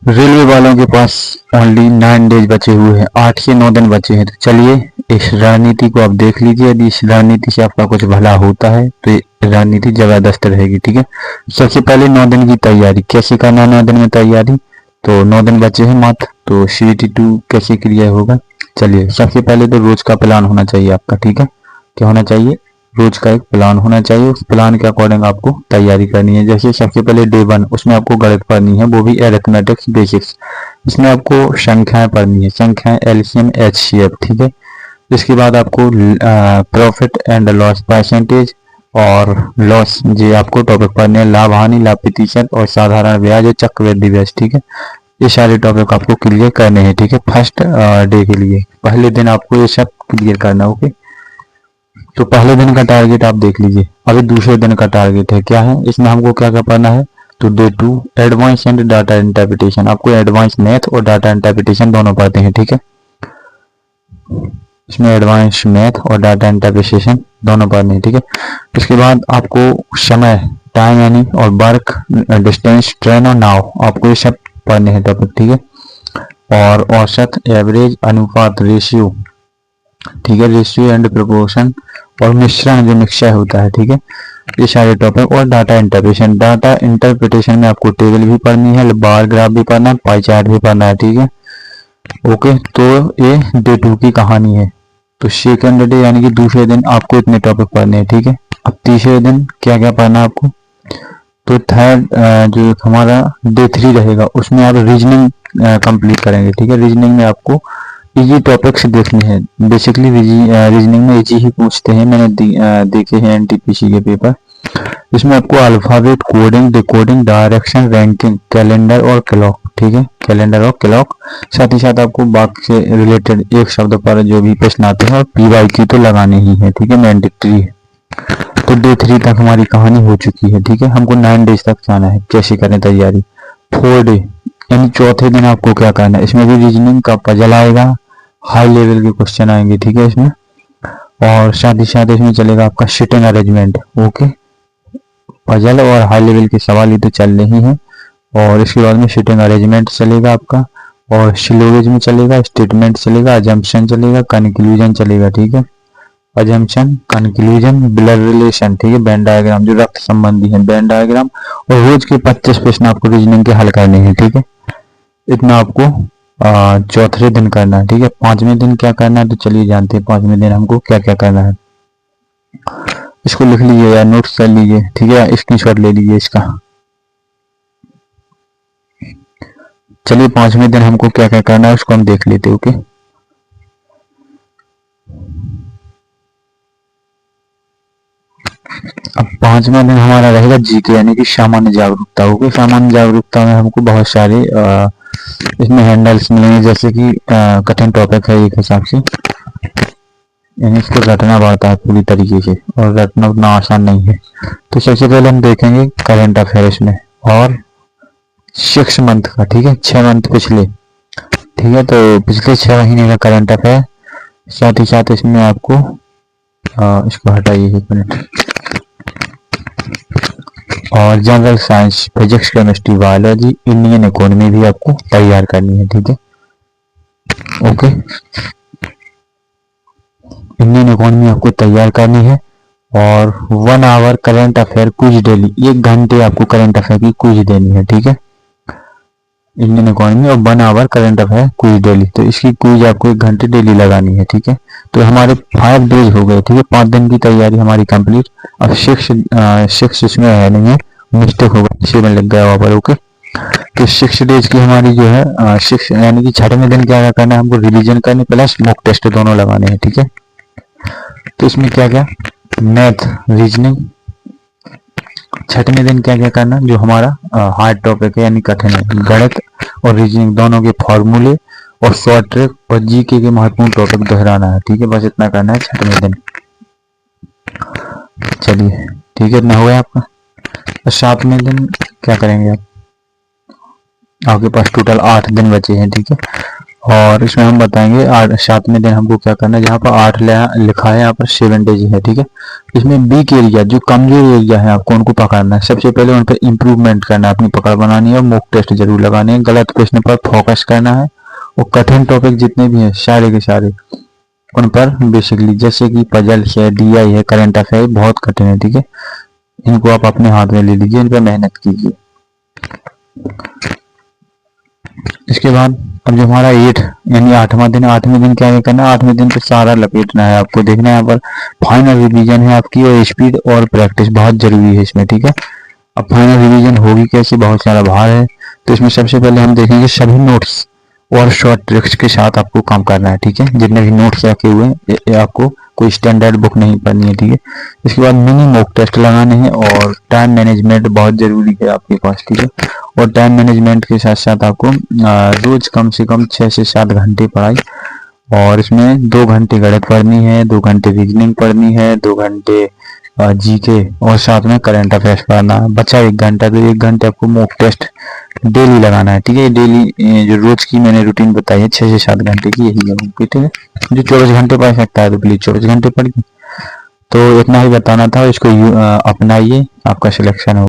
Railway वालों के पास only 9 days बचे हुए हैं, 8 से 9 दिन बचे हैं। तो चलिए इस रणनीति को आप देख लीजिए। यदि इस रणनीति से आपका कुछ भला होता है तो ये रणनीति जबरदस्त रहेगी। ठीक है, सबसे पहले 9 दिन की तैयारी कैसे करना है। 9 दिन में तैयारी, तो 9 दिन बचे हैं मात्र, तो CVT2 कैसे क्लियर होगा। चलिए सबसे पहले तो रोज का प्लान होना चाहिए आपका। ठीक है, क्या होना चाहिए, रोज का एक प्लान होना चाहिए। उस प्लान के अकॉर्डिंग आपको तैयारी करनी है। जैसे सबसे पहले डे 1, उसमें आपको गणित पढ़नी है, वो भी अरिथमेटिक्स बेसिक्स। इसमें आपको संख्याएं पढ़नी है, संख्याएं LCM HCF। ठीक है, इसके बाद आपको प्रॉफिट एंड लॉस परसेंटेज और लॉस, ये आपको टॉपिक पढ़ने हैं। लाभ हानि, लाभ प्रतिशत और साधारण ब्याज और चक्रवृद्धि ब्याज। ठीक है, ये सारे टॉपिक आपको क्लियर करने हैं। ठीक है, फर्स्ट डे के लिए पहले दिन आपको ये सब क्लियर करना है। ओके, तो पहले दिन का टारगेट आप देख लीजिए। अभी दूसरे दिन का टारगेट है, क्या है इसमें हमको क्या क्या पढ़ना है। तो day 2 advance and data interpretation, आपको एडवांस मैथ और डाटा इंटरप्रिटेशन दोनों पढ़ते हैं। ठीक है, इसमें एडवांस मैथ और डाटा इंटरप्रिटेशन दोनों पढ़ने हैं। ठीक है, इसके बाद आपको समय, टाइम यानी और वर्क, डिस्टेंस, ट्रेन और नाव, आपको ये सब पढ़ने हैं टॉपिक। ठीक है, और औसत, एवरेज, अनुपात, रेशियो। ठीक है, रेशियो एंड प्रोपोर्शन और मिश्रण, जो मिक्सचर होता है। ठीक है, ये सारे टॉपिक। और डाटा इंटरप्रिटेशन, डाटा इंटरप्रिटेशन में आपको टेबल भी पढ़नी है, बार ग्राफ भी पढ़ना है, पाई चार्ट भी पढ़ना है। ठीक है, ओके, तो ये डे 2 की कहानी है। तो सेकंड डे यानी कि दूसरे दिन आपको इतने टॉपिक पढ़ने हैं। ठीक है, अब तीसरे दिन क्या क्या पढ़ना है आपको। तो थर्ड जो हमारा डे 3 रहेगा, उसमें आप रीजनिंग कंप्लीट करेंगे। ठीक है, रीजनिंग में आपको इजी टॉपिक्स देखने हैं। बेसिकली रीजनिंग में इजी ही पूछते हैं, मैंने देखे हैं NTPC के पेपर। इसमें आपको alphabet, coding, decoding, direction, ranking, calendar और क्लॉक। ठीक है, कैलेंडर और क्लॉक, साथ ही साथ आपको वाक्य से रिलेटेड एक शब्द पर जो भी प्रश्न आते हैं और PYQ तो लगाने ही है। ठीक है, मैंडेटरी है। तो डे 3 तक हमारी कहानी हो चुकी है। ठीक है, हमको 9 डेज तक जाना है। कैसे करें तैयारी। 4 डे यानी चौथे दिन आपको क्या करना है। इसमें भी रीजनिंग का पजल आएगा, हाई लेवल के क्वेश्चन आएंगे। ठीक है, इसमें और साथ ही साथ इसमें चलेगा आपका सिटिंग अरेंजमेंट। ओके, पजल और हाई लेवल के सवाल ये तो चल रही हैं, और इसके बाद में सिटिंग अरेंजमेंट चलेगा आपका, और सिलोगिज्म में चलेगा, स्टेटमेंट चलेगा, अजम्पशन चलेगा, कंक्लूजन चलेगा। ठीक है, अजम्पशन, कंक्लूजन, ब्लड रिलेशन। ठीक है, वेन डायग्राम, जो रक्त संबंधी है, वेन डायग्राम, और रोज के 25 प्रश्न आपको रीजनिंग के हल करने हैं। ठीक है, इतना आपको चौथे दिन करना है। ठीक है, 5वें दिन क्या करना है, तो चलिए जानते हैं 5वें दिन हमको क्या क्या करना है। इसको लिख लीजिए या नोट्स कर लीजिए। ठीक है, स्क्रीनशॉट ले लीजिए इसका। चलिए 5वें दिन हमको क्या क्या करना है उसको हम देख लेते हैं। ओके, अब 5वां दिन हमारा रहेगा GK यानी कि सामान्य जागरूकता। ओके, सामान्य जागरूकता में हमको बहुत सारे इसमें हैंडल्स मिलेंगे, जैसे कि कठिन टॉपिक है एक हिसाब से, यानी इसको रटना पड़ता है पूरी तरीके से, और रटना उतना आसान नहीं है। तो सबसे पहले हम देखेंगे करंट अफेयर्स में, और 6 मंथ का। ठीक है, 6 मंथ पिछले। ठीक है, तो पिछले 6 महीने का करंट अफेयर, साथ ही साथ इसमें आपको इसको हटाइए 1 मिनट, और general science, physics, chemistry, biology, Indian economy भी आपको तैयार करनी है। ठीक है, ओके, इंडियन इकोनॉमी आपको तैयार करनी है, और 1 hour current affair quiz daily, 1 घंटे आपको करंट अफेयर की क्विज देनी है। ठीक है, इंडियन इकोनॉमी और 1 hour current affair quiz daily, तो इसकी क्विज आपको 1 घंटे डेली लगानी है। ठीक है, तो हमारे 5 डेज हो गए। ठीक है, 5 दिन की तैयारी हमारी कंप्लीट। अब 6 इसमें है नहीं है, मिस्टेक होगा, इसी में लग गया वहाँ पर। ओके, तो 6 डेज की हमारी जो है 6 यानी कि 6वें दिन क्या क्या करना है हमको, रिवीजन करनी प्लस मॉक टेस्ट दोनों लगाने हैं। ठीक है, तो इसमें क्या क्या, मैथ, रीजनिंग। 6वें दिन क्या क्या करना, जो हमारा हार्ड टॉपिक है यानी कठिन है, गणित और रीजनिंग दोनों के फॉर्मूले और शॉर्ट ट्रिक और GK के महत्वपूर्ण टॉपिक दोहराना है। ठीक है, बस इतना करना है 6वें दिन। चलिए ठीक है, इतना हो गया आपका। तो 7वें दिन क्या करेंगे आप, आपके पास टोटल 8 दिन बचे हैं। ठीक है, और इसमें हम बताएंगे 7वें दिन हमको क्या करना है। जहाँ पर 8 लिखा है, यहाँ पर 7 डेज है, ठीक है। इसमें वीक एरिया, जो कमजोर एरिया है, आपको उनको पकड़ना है। सबसे पहले उन पर इम्प्रूवमेंट करना है, अपनी पकड़ बनानी है और मॉक टेस्ट जरूर लगाने हैं। गलत प्रश्न पर फोकस करना है और कठिन टॉपिक जितने भी हैं सारे के सारे उन पर बेसिकली, जैसे कि पजल है, डीआई है, करंट अफेयर, बहुत कठिन है, ठीक है। इनको आप अपने हाथ में ले लीजिए, इन पर मेहनत कीजिए। इसके बाद अब जो हमारा 8 यानी 8वां दिन, 8वें दिन क्या करना है, 8वें दिन पे सारा लपेटना है आपको। देखना है यहाँ पर फाइनल रिवीजन है आपकी, और स्पीड और प्रैक्टिस बहुत जरूरी है इसमें, ठीक है। अब फाइनल रिवीजन होगी कैसे, बहुत सारा भार है। तो इसमें सबसे पहले हम देखेंगे सभी नोट्स और शॉर्ट ट्रिक्स के साथ आपको काम करना है, ठीक है। जितने भी नोट्स रखे हुए हैं ये आपको कोई स्टैंडर्ड बुक नहीं पढ़नी है, ठीक है। इसके बाद मिनी मॉक टेस्ट लगाने हैं और टाइम मैनेजमेंट बहुत जरूरी है आपके पास, ठीक है। और टाइम मैनेजमेंट के साथ साथ आपको रोज कम से कम 6 से 7 घंटे पढ़ाई, और इसमें 2 घंटे गणित पढ़नी है, 2 घंटे रीजनिंग पढ़नी है, 2 घंटे जीके, और साथ में करंट अफेयर्स पढ़ना है। बचा 1 घंटा, तो 1 घंटे आपको मॉक टेस्ट डेली लगाना है, ठीक है। डेली जो रोज की मैंने रूटीन बताई है 6 से 7 घंटे की, यही है, ठीक है। जो 24 घंटे पढ़ सकता है तो प्लीज 24 घंटे पढ़िए। तो इतना ही बताना था, इसको अपनाइए, आपका सिलेक्शन हो।